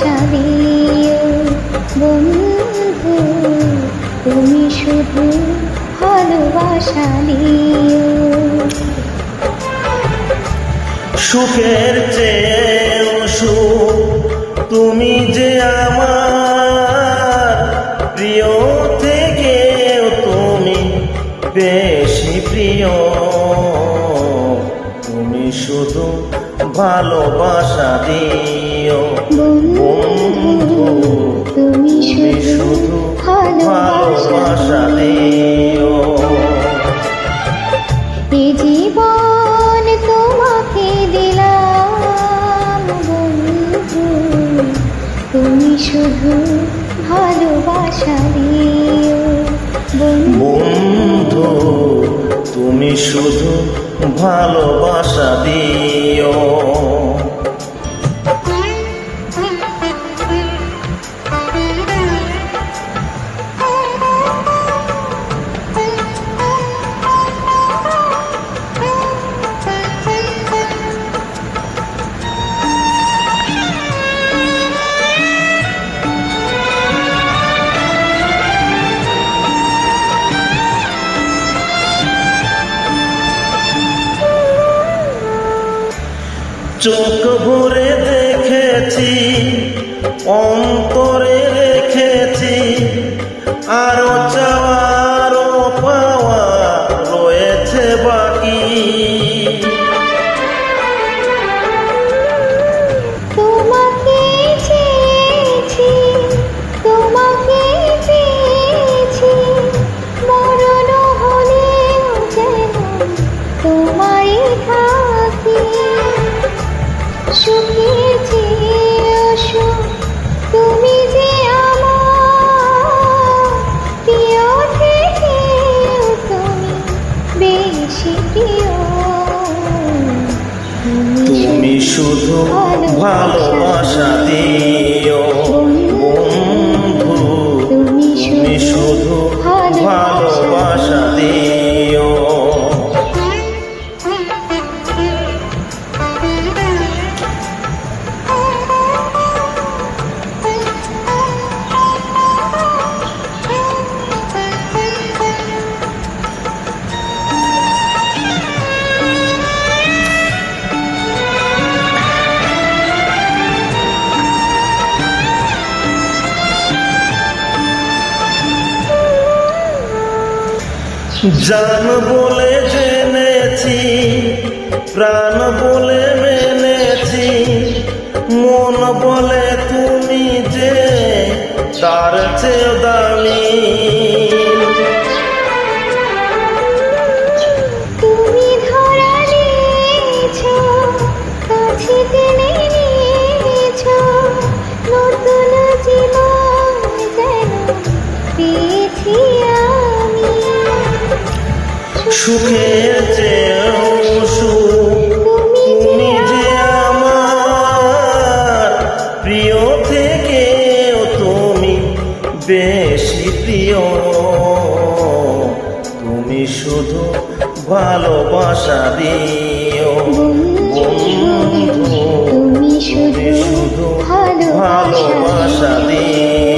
ভালোবাসা দিও বন্ধু, তুমি শুধু ভালোবাসা দিও। সুখের চেয়েও সুখ তুমি যে আমার, প্রিয় থেকেও তুমি বেশি প্রিয়। তুমি শুধু ভালোবাসা দিও বন্ধু, তুমি শুধু ভালোবাসা দিও। এ জীবন তোমাকে দিলাম বন্ধু, তুমি শুধু ভালোবাসা দিও বন্ধু, তুমি শুধু ভালোবাসা দিও। চোখ ভরে দেখেছি, অন্তরে রেখেছি, আরো চাওয়ারও পাওয়া রয়েছে বাকি। তোমাকে চেয়েছি, তোমাকে পেয়েছি, মরণ হলেও যেন তোমারই থাকি। সুখে চেয়েও সুখ তুমি যে আমার, প্রিয় থেকেও তুমি বেশি প্রিয়। তুমি শুধু ভালোবাসা দিও বন্ধু, তুমি শুধু ভালোবাসা দিও। জান বলে জেনেছি, প্রাণ বলে মেনেছি, মন বলে তুমি যে তার চেয়ে দামি। তুমি ধরা নিয়েছ, কাছে টেনে নিয়েছ, নতুন জীবন যেন পেয়েছি আমি। সুখের চেয়েও সুখ তুমি যে আমার, প্রিয় থেকেও তুমি বেশি প্রিয়। তুমি শুধু ভালোবাসা দিও বন্ধু, তুমি শুধু ভালোবাসা দিও।